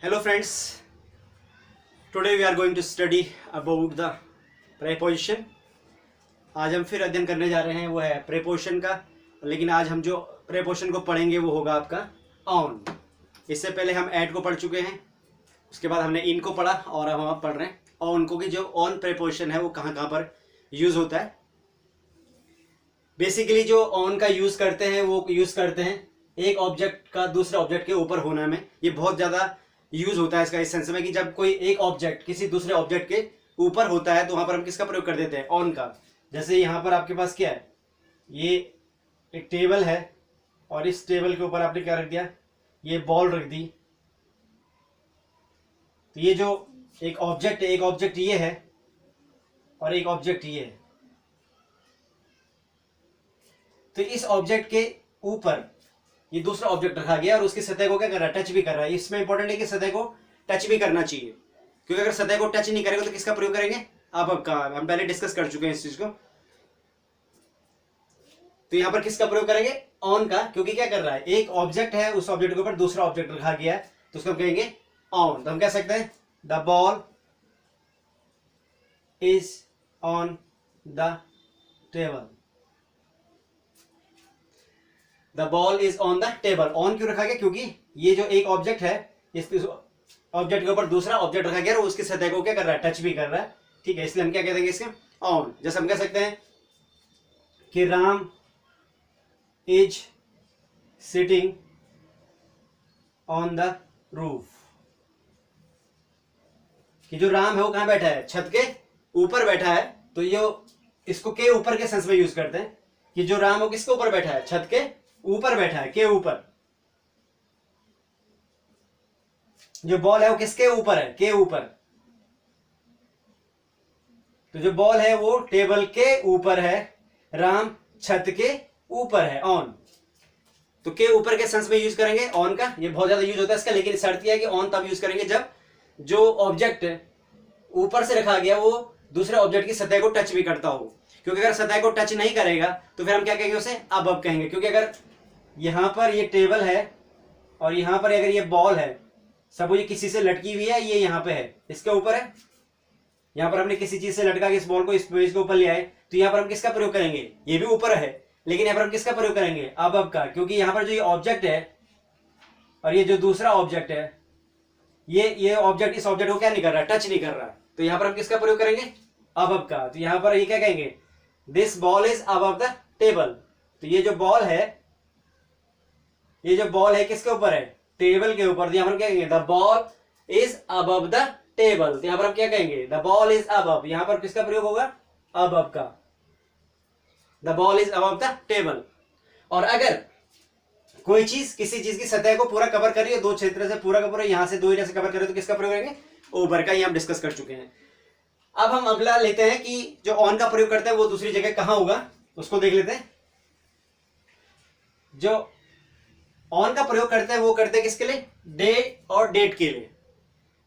Hello friends, today we are going to study about the preposition. आज हम फिर अध्ययन करने जा रहे हैं, वो है preposition का। लेकिन आज हम जो preposition को पढ़ेंगे वो होगा आपका on। इससे पहले हम at को पढ़ चुके हैं, उसके बाद हमने in को पढ़ा और अब हम पढ़ रहे हैं on को, कि जो on preposition है वो कहाँ कहाँ पर यूज़ होता है। बेसिकली जो on का यूज़ करते हैं वो यूज़ करते हैं एक ऑब्जेक्ट का दूसरे ऑब्जेक्ट के ऊपर होना में। ये बहुत ज़्यादा यूज होता है इसका इस सेंस में कि जब कोई एक ऑब्जेक्ट किसी दूसरे ऑब्जेक्ट के ऊपर होता है तो वहां पर हम किसका प्रयोग कर देते हैं, ऑन का। जैसे यहाँ पर आपके पास क्या है, ये एक टेबल है और इस टेबल के ऊपर आपने क्या रख दिया, ये बॉल रख दी। तो ये जो एक ऑब्जेक्ट है, एक ऑब्जेक्ट ये है और एक ऑब्जेक्ट ये है। तो इस ऑब्जेक्ट के ऊपर ये दूसरा ऑब्जेक्ट रखा गया और उसकी सतह को क्या कर रहा है, टच भी कर रहा है। इसमें इंपॉर्टेंट है कि सतह को टच भी करना चाहिए, क्योंकि अगर सतह को टच नहीं करेगा तो किसका प्रयोग करेंगे, अब का। हम पहले डिस्कस कर चुके हैं इस चीज को। तो यहां पर किसका प्रयोग करेंगे, ऑन का, क्योंकि क्या कर रहा है, एक ऑब्जेक्ट है, उस ऑब्जेक्ट के ऊपर दूसरा ऑब्जेक्ट रखा गया है तो उसको हम कहेंगे ऑन। तो हम कह सकते हैं the ball is on the table. The ball is on the table. On क्यों रखा गया, क्योंकि ये जो एक ऑब्जेक्ट है, इस ऑब्जेक्ट के ऊपर दूसरा ऑब्जेक्ट रखा गया और उसकी सतह को क्या कर रहा है, टच भी कर रहा है। ठीक है, इसलिए हम क्या कह देंगे इसके, ऑन। जैसे हम कह सकते हैं कि Ram is sitting on the roof. कि जो राम है वो कहां बैठा है, छत के ऊपर बैठा है। तो ये इसको के ऊपर के सेंस में यूज करते हैं कि जो राम हो किसके ऊपर बैठा है, छत के ऊपर बैठा है, के ऊपर। जो बॉल है वो किसके ऊपर है, के ऊपर। तो जो बॉल है वो टेबल के ऊपर है, राम छत के ऊपर है, ऑन। तो के ऊपर के सेंस में यूज करेंगे ऑन का। ये बहुत ज्यादा यूज होता है इसका, लेकिन शर्त यह है कि ऑन तब यूज करेंगे जब जो ऑब्जेक्ट ऊपर से रखा गया वो दूसरे ऑब्जेक्ट की सतह को टच भी करता हो। क्योंकि अगर सतह को टच नहीं करेगा तो फिर हम क्या कहेंगे, उसे अब कहेंगे। क्योंकि अगर यहां पर ये टेबल है और यहां पर अगर ये बॉल है, सब ये किसी से लटकी हुई है, ये यहां पे है, इसके ऊपर है, यहां पर हमने किसी चीज से लटका के इस बॉल को इस पेज के ऊपर ले आए, तो यहां पर हम किसका प्रयोग करेंगे, ये भी ऊपर है, लेकिन यहां पर हम किसका प्रयोग करेंगे, अब का। क्योंकि यहां पर जो ये ऑब्जेक्ट है और ये जो दूसरा ऑब्जेक्ट है, ये ऑब्जेक्ट इस ऑब्जेक्ट को क्या नहीं कर रहा, टच नहीं कर रहा। तो यहां पर हम किसका प्रयोग करेंगे, अब का। तो यहां पर ये क्या कहेंगे, this ball is above the table. तो ये जो बॉल है, ये जो बॉल है किसके ऊपर है, टेबल के ऊपर। तो यहां पर क्या कहेंगे, the ball is above the table. तो यहां पर हम क्या कहेंगे, द बॉल इज अबव। यहां पर किसका प्रयोग होगा, अबव का। The ball is above the table. और अगर कोई चीज किसी चीज की सतह को पूरा कवर कर रही है, दो क्षेत्र से पूरा का पूरा, यहां से दो एरिया से कवर कर रही है, तो किसका प्रयोग करेंगे, ओवर का। ये हम डिस्कस कर चुके हैं। अब हम अगला लेते हैं कि जो ऑन का प्रयोग करते हैं वो दूसरी जगह कहां होगा, उसको देख लेते हैं। जो ऑन का प्रयोग करते हैं वो करते हैं किसके लिए, डे और डेट के लिए।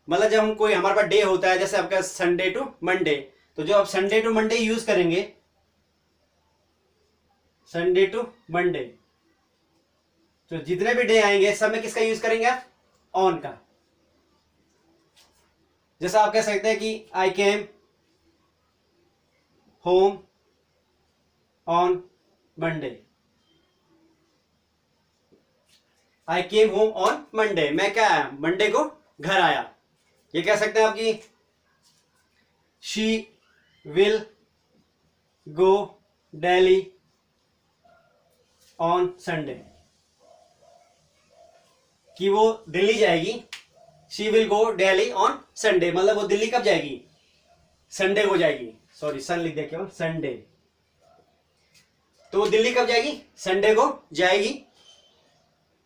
मतलब जब हम कोई हमारे पास डे होता है, जैसे आपका संडे टू मंडे, तो जो आप संडे टू मंडे यूज करेंगे, संडे टू मंडे, तो जितने भी डे आएंगे सब में किसका यूज करेंगे आप, ऑन का। जैसा आप कह सकते हैं कि I came home on Monday. I came home on Monday, मैं क्या आया, मंडे को घर आया। ये कह सकते हैं आपकी she will go Delhi on Sunday. कि वो दिल्ली जाएगी, she will go Delhi on Sunday, मतलब वो दिल्ली कब जाएगी, संडे को जाएगी। सॉरी, सन लिख दिया केवल, संडे। तो वो दिल्ली कब जाएगी, संडे को जाएगी,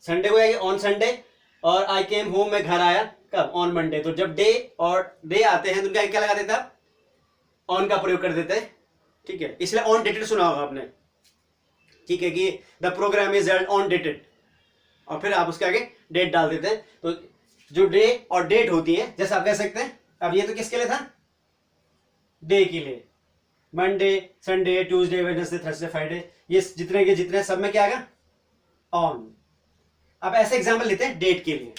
संडे को जाएगी ऑन संडे। और आई केम होम, में घर आया कब, ऑन मंडे। तो जब डे और डे आते हैं तो उनका क्या लगा देता, ऑन का प्रयोग कर देते हैं। ठीक है, इसलिए ऑन डेटेड सुना होगा आपने। ठीक है, कि the program is held on dated, और फिर आप उसके आगे डेट डाल देते हैं। तो जो डे और डेट होती है, जैसे आप कह सकते हैं, अब ये तो किसके लिए था, डे के लिए, Monday, Sunday, Tuesday, Wednesday, Thursday, Friday, ये जितने के जितने सब में क्या आएगा, ऑन। अब ऐसे एग्जाम्पल लेते हैं डेट के लिए।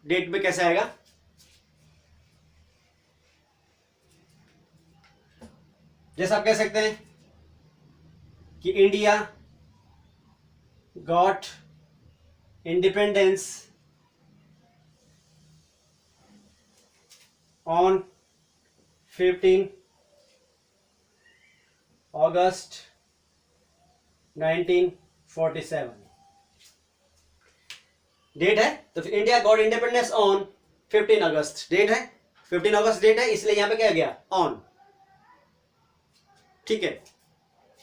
डेट में कैसे आएगा? जैसा आप कह सकते हैं कि India got independence on 15 August 1947 date है। तो India got independence on 15 August date है, 15 अगस्त डेट है, इसलिए यहां पे क्या गया? ऑन। ठीक है,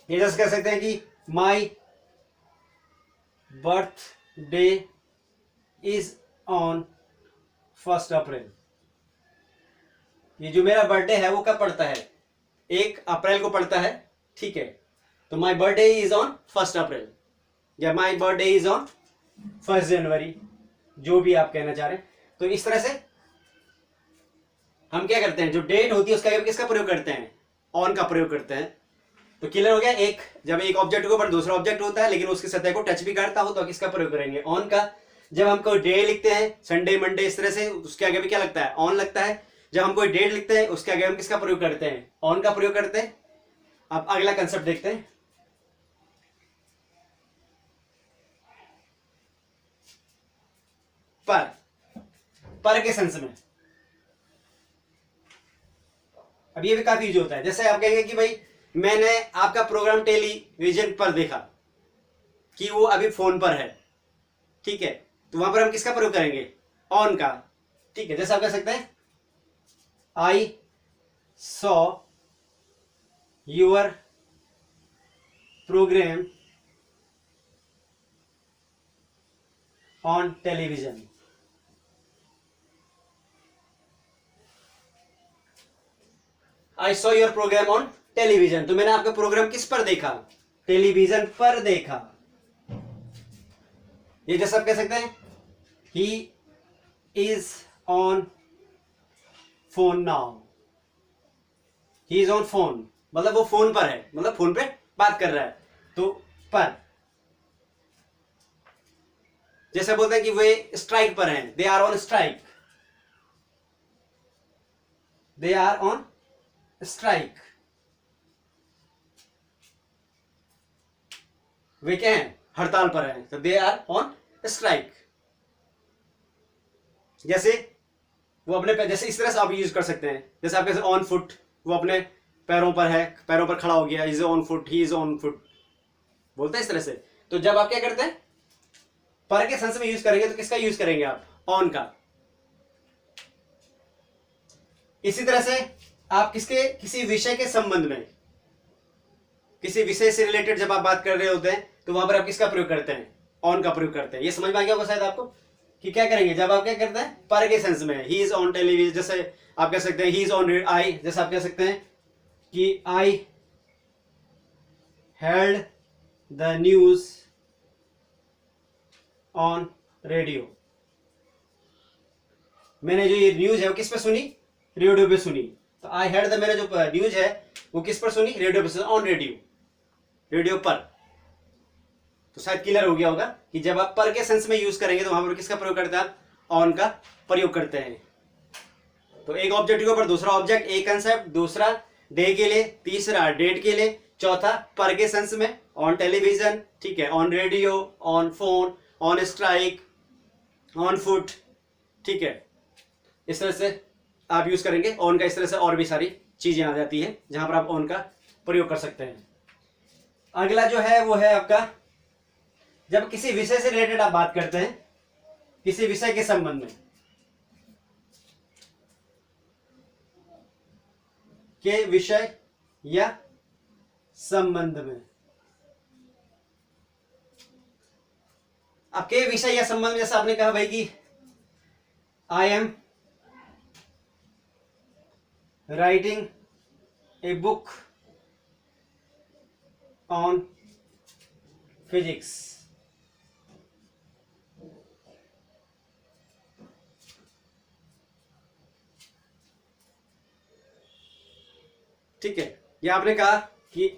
ये जैसे कह सकते हैं कि my birth day is on 1 अप्रैल। ये जो मेरा बर्थडे है वो कब पड़ता है? 1 अप्रैल को पड़ता है। ठीक है, तो माई बर्थडे इज ऑन 1 अप्रैल या माई बर्थडे इज ऑन 1 जनवरी, जो भी आप कहना चाह रहे हैं। तो इस तरह से हम क्या करते हैं, जो डेट होती है उसका किसका प्रयोग करते हैं? ऑन का प्रयोग करते हैं। तो क्लियर हो गया। एक जब एक ऑब्जेक्ट के ऊपर दूसरा ऑब्जेक्ट होता है लेकिन उसकी सतह को टच भी करता हो तो किसका प्रयोग करेंगे? ऑन का। जब हम कोई डे लिखते हैं, संडे मंडे इस तरह से, उसके आगे भी क्या लगता है? ऑन लगता है। जब हम कोई डेट लिखते हैं उसके आगे हम किसका प्रयोग करते हैं? ऑन का प्रयोग करते हैं। अब अगला कंसेप्ट देखते हैं। पर के सेंस में अब ये भी काफी यूज होता है। जैसे आप कहेंगे कि भाई मैंने आपका प्रोग्राम टेलीविजन पर देखा, कि वो अभी फोन पर है। ठीक है, तो वहां पर हम किसका प्रयोग करेंगे? ऑन का। ठीक है, जैसे आप कह सकते हैं I saw your program on television. I saw your program on television, तो मैंने आपका प्रोग्राम किस पर देखा? टेलीविजन पर देखा। ये जैसा आप कह सकते हैं he is on phone now. He is on phone मतलब वो फोन पर है, मतलब फोन पे बात कर रहा है। तो पर जैसे बोलते हैं कि वे स्ट्राइक पर हैं, they are on strike. They are on strike. वे क्या हैं? हड़ताल पर हैं, तो दे आर ऑन स्ट्राइक। जैसे वो अपने जैसे इस तरह से आप यूज कर सकते हैं। जैसे आप कैसे ऑन फुट, वो अपने पैरों पर है, पैरों पर खड़ा हो गया, is on foot, he is on foot, बोलते हैं इस तरह से। तो जब आप क्या करते हैं, पर के सेंस में यूज करेंगे तो किसका यूज करेंगे आप? ऑन का। इसी तरह से आप किसी विषय के संबंध में, किसी विषय से रिलेटेड जब आप बात कर रहे होते हैं तो वहां पर आप किसका प्रयोग करते हैं? ऑन का प्रयोग करते हैं। ये समझ में आ गया होगा शायद आपको कि क्या करेंगे जब आप क्या करते हैं पर के सेंस में। ही इज ऑन टेलीविजन, जैसे आप कह सकते हैं ही इज ऑन आई, जैसे आप कह सकते हैं कि I held the news on radio. मैंने जो ये न्यूज है वो किस पे सुनी? रेडियो पे सुनी। तो आई हेल्ड द, मैंने जो न्यूज है वो किस पर सुनी? रेडियो पे सुनी, ऑन रेडियो, रेडियो पर। तो शायद क्लियर हो गया होगा कि जब आप पर के सेंस में यूज करेंगे तो वहां पर किसका प्रयोग करते हैं? आप ऑन का प्रयोग करते हैं। तो एक ऑब्जेक्ट के ऊपर दूसरा ऑब्जेक्ट, एक कंसेप्ट, दूसरा डे के लिए, तीसरा डेट के लिए, चौथा पर के सेंस में ऑन टेलीविजन, ठीक है, on radio, on phone, on strike, on foot. ठीक है, इस तरह से आप यूज करेंगे ऑन का। इस तरह से और भी सारी चीजें आ जाती है जहां पर आप ऑन का प्रयोग कर सकते हैं। अगला जो है वो है आपका, जब किसी विषय से रिलेटेड आप बात करते हैं, किसी विषय के संबंध में, के विषय या संबंध में। अब के विषय या संबंध में जैसे आपने कहा भाई कि I am writing a book on physics. ठीक है, ये आपने कहा कि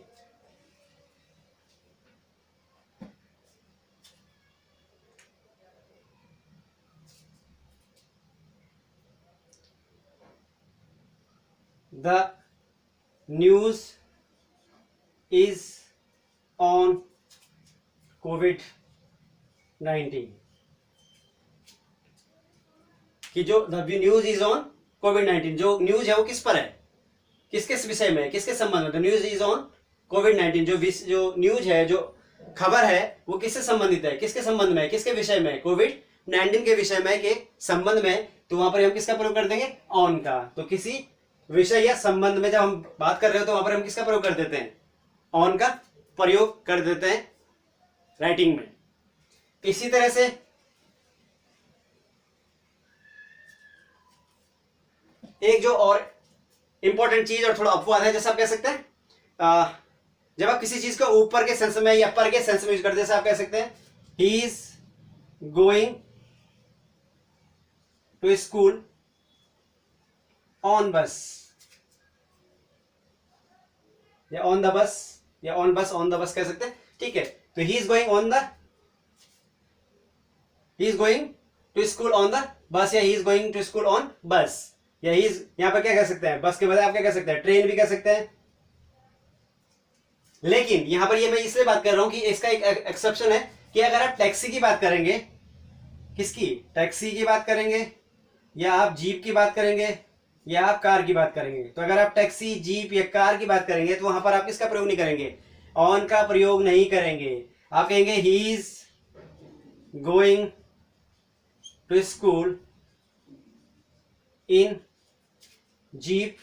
द न्यूज इज ऑन कोविड-19, कि जो द न्यूज इज ऑन कोविड-19, जो न्यूज है वो किस पर है, किस किस विषय में, किसके संबंध में, द न्यूज इज ऑन कोविड-19, जो न्यूज है, जो खबर है वो किससे संबंधित है, किसके संबंध में, किसके विषय में, कोविड-19 के विषय में, के संबंध में, तो वहां पर हम किसका प्रयोग कर देंगे, ऑन का। तो किसी विषय या संबंध में जब हम बात कर रहे हो तो वहां पर हम किसका प्रयोग कर देते हैं, ऑन का प्रयोग कर देते हैं राइटिंग में। इसी तरह से एक जो और इंपॉर्टेंट चीज और थोड़ा अपवाद है, जैसे आप कह सकते हैं जब आप किसी चीज को ऊपर के सेंस में या पर के सेंस में यूज करते हैं, जैसे आप कह सकते हैं he is going to school on bus, या ऑन द बस, या ऑन बस, ऑन द बस कह सकते हैं, ठीक है। तो he is going on the, he is going to school on the bus, या he is going to school on bus, या ही इज, यहां पर क्या कह सकते हैं, बस के बजाय आप क्या कह सकते हैं, ट्रेन भी कह सकते हैं। लेकिन यहां पर ये मैं इसलिए बात कर रहा हूं कि इसका एक एक्सेप्शन है कि अगर आप टैक्सी की बात करेंगे, किसकी, टैक्सी की बात करेंगे, या आप जीप की बात करेंगे, या आप कार की बात करेंगे, तो अगर आप टैक्सी, जीप या कार की बात करेंगे तो वहां पर आप किसका प्रयोग नहीं करेंगे, ऑन का प्रयोग नहीं करेंगे। आप कहेंगे he is going to school in jeep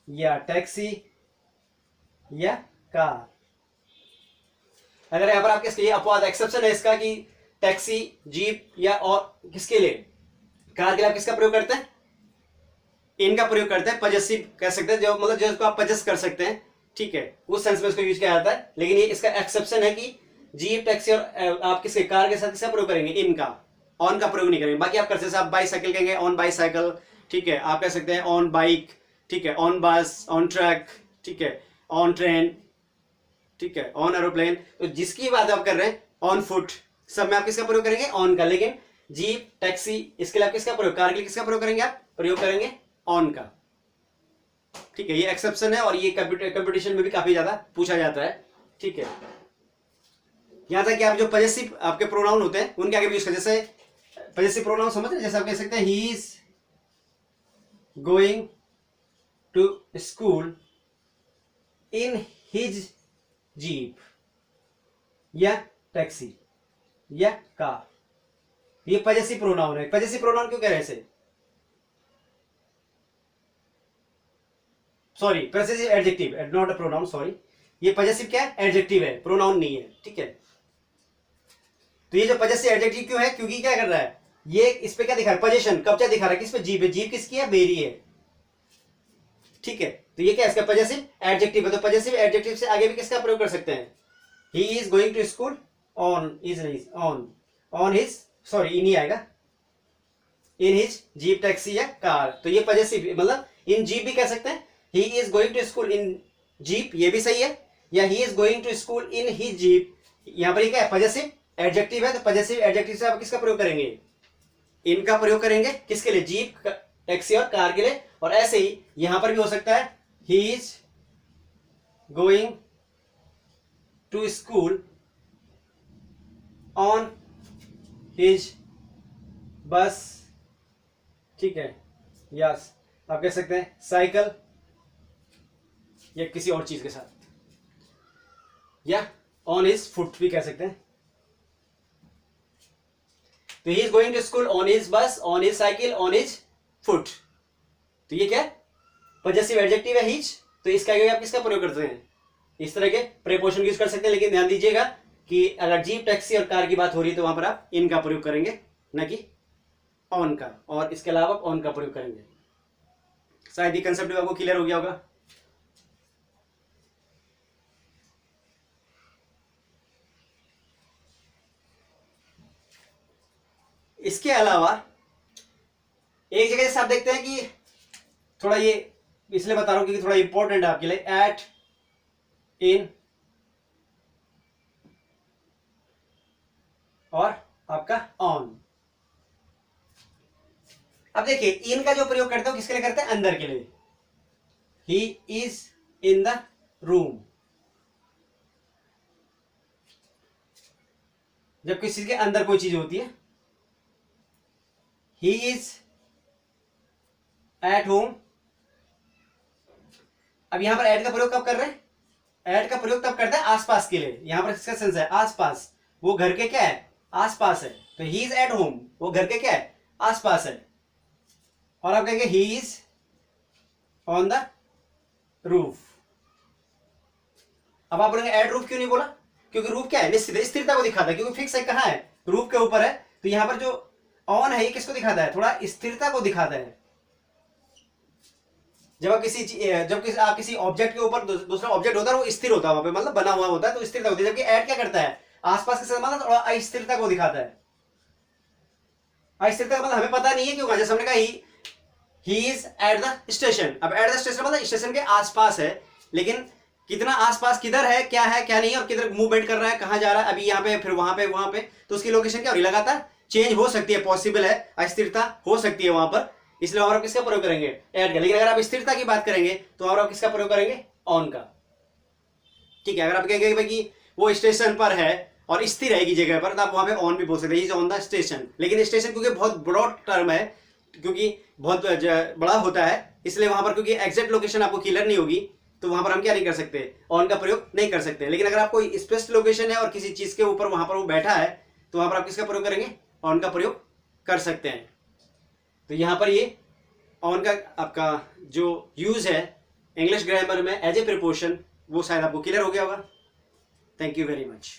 या टैक्सी या कार। अगर यहां पर आपके लिए अपवाद एक्सेप्शन है इसका कि टैक्सी, जीप या और किसके लिए, कार के लिए आप किसका प्रयोग करते हैं, इनका प्रयोग करते हैं, पजेसिव कह सकते हैं, जो मतलब जो इसको आप पजेस कर सकते हैं, ठीक है, उस सेंस में इसको यूज किया जाता है। लेकिन ये इसका एक्सेप्शन है कि जीप, टैक्सी और आप किसके, कार के साथ किसका प्रयोग करेंगे, इनका, ऑन का प्रयोग नहीं करेंगे। बाकी आप कर सकते हैं, आप बाईसाइकिल कहेंगे ऑन बाईसाइकिल, ठीक है, आप कह सकते हैं ऑन बाइक, ठीक है, ऑन बस, ऑन ट्रक, ठीक है, ऑन ट्रेन, ठीक है, ऑन एरोप्लेन। तो जिसकी बात आप कर रहे हैं, ऑन फुट, सब में आप किसका प्रयोग करेंगे, ऑन का। लेकिन जीप, टैक्सी, इसके लिए आप किसका प्रयोग, कार के लिए किसका प्रयोग करेंगे, आप प्रयोग करेंगे ऑन का, ठीक है। ये एक्सेप्शन है और ये कंपटीशन में भी काफी ज्यादा पूछा जाता है, ठीक है। यहां तक कि आप जो पजेसिव आपके प्रोनाउन होते हैं उनके आगे भी यूज करें, जैसे पजेसिव प्रोनाउन समझ रहे हैं, जैसे आप कह सकते हैं he is going to school in his jeep या टैक्सी या कार। ये पजेसिव प्रोनाउन है। पजेसिव प्रोनाउन क्यों कह रहे हैं इसे, sorry, possessive adjective, not a pronoun, sorry. ये पजेसिव क्या है, एडजेक्टिव है, प्रोनाउन नहीं है, ठीक है। तो ये जो पजेसिव एडजेक्टिव क्यों है, क्योंकि क्या कर रहा है, ये इस पे क्या दिखा रहा है, पोजीशन, कब्जा दिखा रहा है, किस पे, जीप है। जीप किसकी है, मेरी है, ठीक है। तो ये क्या है, इसका पजेसिव एडजेक्टिव है। तो पजेसिव एडजेक्टिव से आगे भी किसका प्रयोग कर सकते हैं, he is going to school on, is on his, sorry in ही आएगा, इन हिज जीप, टैक्सी या कार। तो ये पजेसिव, मतलब इन जीप भी कह सकते हैं, he is going to school in jeep, ये भी सही है, या he is going to school in his jeep. यहां पर ये क्या है, पजेसिव एडजेक्टिव है। तो पजेसिव एडजेक्टिव से आप किसका प्रयोग करेंगे, इनका प्रयोग करेंगे, किसके लिए, जीप, टैक्सी और कार के लिए। और ऐसे ही यहां पर भी हो सकता है, he is going to school on his bus, ठीक है, यस, आप कह सकते हैं साइकिल या किसी और चीज के साथ, या ऑन हिज फुट भी कह सकते हैं। तो he is going to school on his bus, on his cycle, on his foot. तो ये क्या है, पजेसिव एडजेक्टिव है हिज। तो इसका आप किसका प्रयोग करते हैं, इस तरह के प्रीपोजिशन यूज कर सकते हैं। लेकिन ध्यान दीजिएगा कि अगर जीप, टैक्सी और कार की बात हो रही है तो वहां पर आप इन का प्रयोग करेंगे, न कि ऑन का। और इसके अलावा आप ऑन का प्रयोग करेंगे। शायद ये कंसेप्ट आपको क्लियर हो गया होगा। इसके अलावा एक जगह जैसे आप देखते हैं कि थोड़ा ये इसलिए बता रहा हूं क्योंकि थोड़ा इंपॉर्टेंट है आपके लिए, एट, इन और आपका ऑन। अब देखिए इन का जो प्रयोग करते हो किसके लिए करते हैं, अंदर के लिए। He is in the room. जब किसी के अंदर कोई चीज होती है, ही इज एट होम। अब यहां पर एट का प्रयोग कब कर रहे हैं? एट का प्रयोग तब करता है आसपास के लिए। यहां पर इसका सेंस है आसपास, वो घर के क्या है? आसपास है। तो ही इज एट होम, वो घर के क्या है? आसपास है। और आप कहेंगे he is on the roof. अब आप बोलेंगे एट रूफ क्यों नहीं बोला? क्योंकि रूफ क्या है? निश्चित स्थिरता को दिखाता है, क्योंकि फिक्स है, कहां है? रूफ के ऊपर है। तो यहां पर जो ऑन है ये किसको दिखाता है? थोड़ा स्थिरता को दिखाता है। जब आप किसी ऑब्जेक्ट के ऊपर दूसरा ऑब्जेक्ट होता है, वो स्थिर होता है, वहां पे मतलब बना हुआ होता है, तो स्थिरता होती है। जबकि ऐड क्या करता है? आसपास के साथ मतलब थोड़ा अस्थिरता को दिखाता है। अस्थिरता मतलब हमें पता नहीं है क्यों, जैसे हमने कहा he is at the station. अब एट द स्टेशन मतलब स्टेशन के आसपास है, लेकिन कितना आसपास, किधर है, क्या नहीं है, और किधर मूवमेंट कर रहा है, कहां जा रहा है, अभी यहाँ पे फिर वहां पे, तो उसकी लोकेशन क्या हो रही है? लगातार चेंज हो सकती है, पॉसिबल है, अस्थिरता हो सकती है वहां पर। इसलिए वहां पर किसका प्रयोग करेंगे? ऐड का। लेकिन अगर आप स्थिरता की बात करेंगे तो वहां पर किसका प्रयोग करेंगे? ऑन का। ठीक है। अगर आप कहेंगे भाई कि वो स्टेशन पर है और स्थिर रहेगी जगह पर, तो आप वहां पे ऑन भी बोल सकते हैं, इज ऑन द स्टेशन। लेकिन स्टेशन क्योंकि बहुत ब्रॉड टर्म है, क्योंकि बहुत बड़ा होता है, इसलिए वहां पर क्योंकि एग्जैक्ट लोकेशन आपको क्लियर नहीं होगी, तो वहां पर हम क्या नहीं कर सकते? ऑन का प्रयोग नहीं कर सकते। लेकिन अगर आपको स्पेसिफिक लोकेशन है और किसी चीज के ऊपर वहां पर वो बैठा है, तो वहां पर आप किसका प्रयोग करेंगे? ऑन का प्रयोग कर सकते हैं। तो यहां पर ये ऑन का आपका जो यूज है इंग्लिश ग्रामर में एज ए प्रिपोजिशन, वो शायद आपको क्लियर हो गया होगा। Thank you very much.